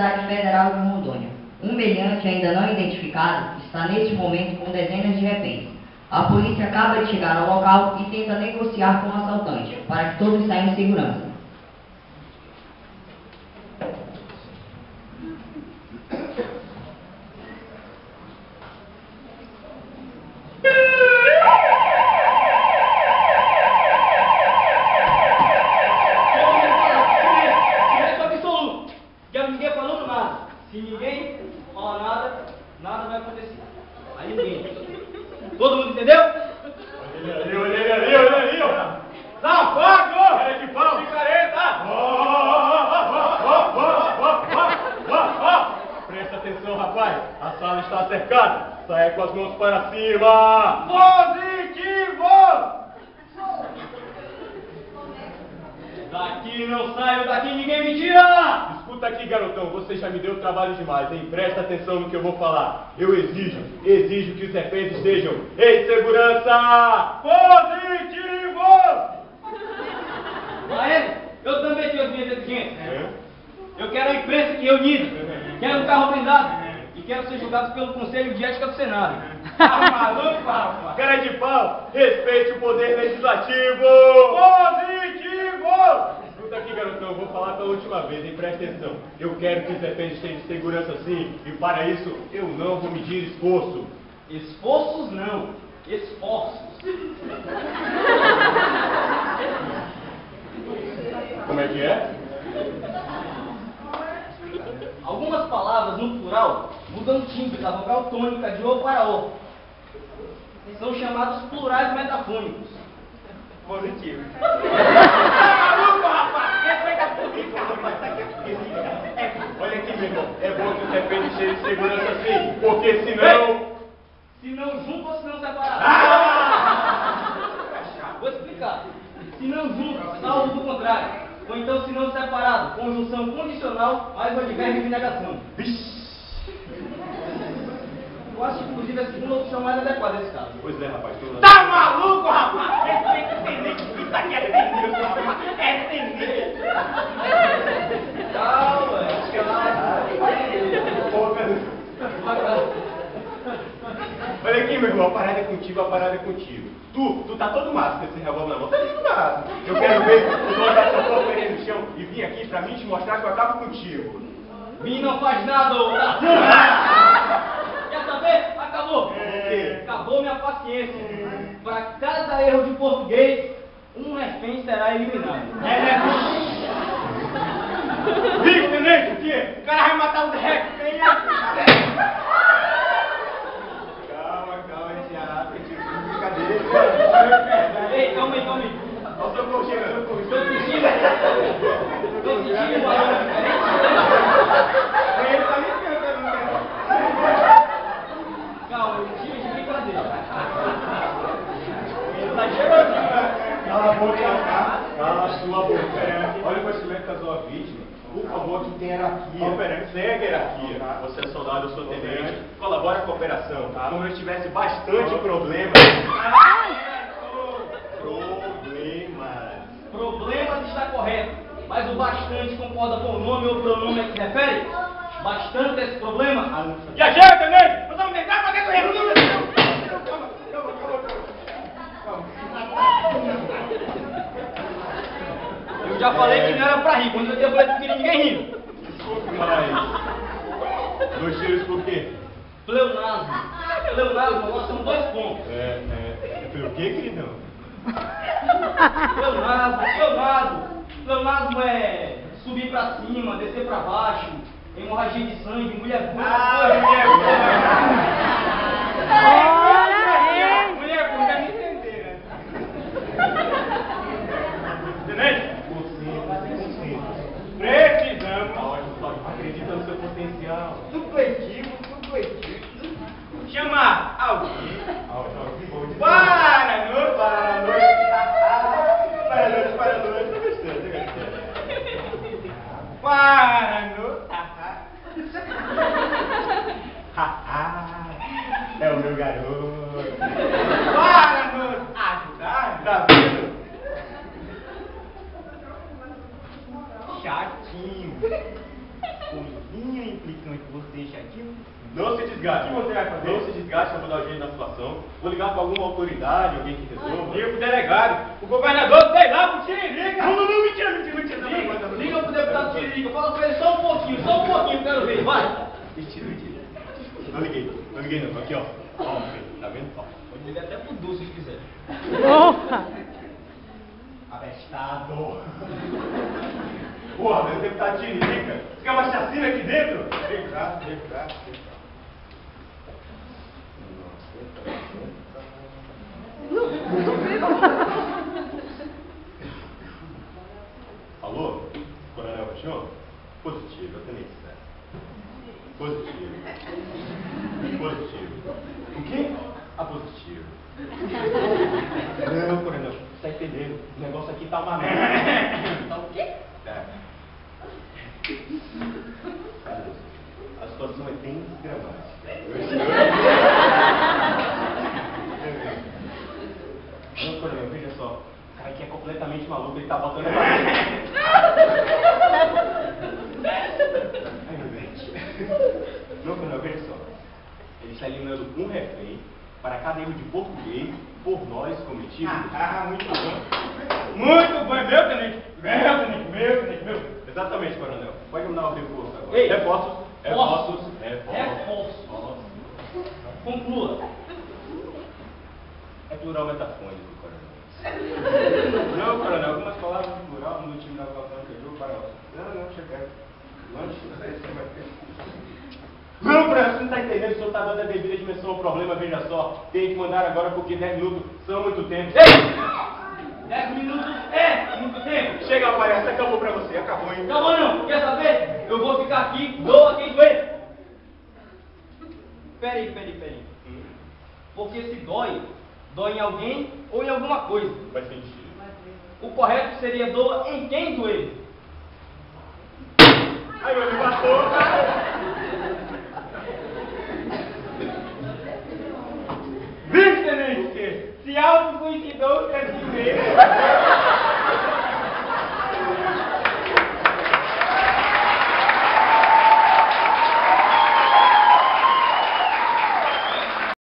Rodoviária Federal de Rondônia. Um meliante ainda não identificado está neste momento com dezenas de reféns. A polícia acaba de chegar ao local e tenta negociar com o assaltante, para que todos saiam em segurança. Se ninguém fala nada, nada vai acontecer. Aí ninguém. Todo mundo entendeu? Olha ali, ó. Safado! Cara de pau! Picareta! Presta atenção, rapaz. A sala está cercada. Saia com as mãos para cima. Positivo! Daqui não saio, daqui ninguém me tira! Escuta aqui, garotão, você já me deu trabalho demais, hein? Presta atenção no que eu vou falar. Eu exijo que os reféns estejam em segurança! Positivo! Mas eu também tenho as minhas exigências. Eu quero a imprensa que reunida, quero um carro blindado e quero ser julgado pelo Conselho de Ética do Senado. Tá maluco, rapaz? Cara de pau, respeite o poder legislativo! Positivo! Escuta aqui, garotão, eu vou falar pela última vez, hein? Presta atenção. Eu quero que os reféns estejam de segurança sim, e para isso eu não vou medir esforço. Esforços não, esforços. Como é que é? Algumas palavras no plural mudam timbre da vogal tônica de O para O. São chamados plurais metafônicos. Positivo. Maluco, rapaz! Respeita a polícia, rapaz! Olha aqui, meu irmão. É bom que os reféns estejam de segurança sim, porque senão... Se não junto ou se não separado? Vou explicar. Se não junto, salvo do contrário. Ou então se não separado, conjunção condicional mais o advérbio de negação. Eu acho que inclusive a segunda opção mais adequada nesse caso. Pois é, rapaz. Tá maluco, rapaz? Respeita o tenente, isso aqui é tenente, rapaz. É tenente. Calma, Olha aqui, meu irmão, a parada é contigo, a parada é contigo. Tu tá todo massa com esse revólver na mão, tá todo massa. Eu quero ver o dono da sua porcaria no chão e vim aqui pra mim te mostrar que eu acabo contigo. Vim não faz nada, ô. Quer saber? Acabou. Acabou minha paciência. Para cada erro de português, um refém será eliminado. Viu, tenente, o quê? O cara vai matar os reféns. Calma, já, pediu brincadeira. Ei, calma aí. Olha o socorro chegando. Tô sentindo uma hora diferente. Ele tá me cantando, Calma, eu tive de brincadeira. Ele tá chegando, né? Cala a boca, cala a sua boca. Olha o conhecimento da sua vítima. Por favor, aqui tem hierarquia. Operante, segue a hierarquia. Você é soldado, eu sou tenente. Colabora com a operação. Como eu tivesse bastante problema. Problemas está correto, mas o bastante concorda com o nome ou pronome a que se refere? Bastante esse problema? E a gente, tenente? Nós vamos entrar pra dentro do reino. Eu já falei que não era pra rir, quando eu falei que não queria ninguém rindo. Desculpe, mas... 2 tiros por quê? Pleonasmo. Pleonasmo, são 2 pontos. Pelo quê, queridão? Pleonasmo é subir pra cima, descer pra baixo, hemorragia de sangue, mulher burra. Mulher burra, deve entender, né? Tenente, concentre. Precisamos. Acredita no seu potencial. Supletivo. Chama alguém. Para a noite. Tô gostando. Para a noite. É o meu garoto. Para nos ajudar. Tá vendo? Chatinho. Coisinha canto, você chatinho? Não se desgaste. O que você vai fazer? Não se desgaste, eu vou dar um jeito na situação. Vou ligar para alguma autoridade, alguém que resolva. Liga pro delegado, o governador, sei lá, pro Tiririca. Não, mentira. Liga pro deputado Tiririca, fala com ele só um pouquinho, quero ver, vai. Mentira. Não liguei não. Aqui, ó. Ó, tá vendo? Ó. Pode ligar até pro Du, se quiser. Abestado. Porra, meu deputado Tiririca. Você quer uma chacina aqui dentro? Vem cá. Alô? Coronel Paixão? Positivo, eu tenho isso. Positivo. O quê? Positivo. Não, coronel, você tá entendendo? O negócio aqui tá uma merda. Tá o quê? É. A situação é bem dramática. Não, coronel, veja só. O cara aqui é completamente maluco, ele tá botando a Não, coronel, veja só. Ele está eliminando um refém para cada erro de português por nós cometido. Muito bom. Muito bom, meu tenente. Meu. Exatamente, coronel. Pode me dar um reforço agora. Ei. Reforços. Conclua. É plural metafônico, coronel. Não, coronel, algumas palavras de plural no time da evacuação que eu jogo para outra. Não, chefe. Lanche, não sei se você vai ter. Não, coronel, você não está entendendo, o senhor está dando a devida dimensão ao problema, veja só. Tem que mandar agora porque 10 minutos são muito tempo. 10 minutos é muito tempo. Chega, palhaço, acabou pra você, acabou, hein? Acabou não, quer saber? Eu vou ficar aqui, doa quem doer. Peraí. Porque se dói em alguém ou em alguma coisa. Faz sentido. O correto seria doa em quem doer. Ai, meu Deus, matou, Vixe, tenente, se algo coincidiu, é assim mesmo.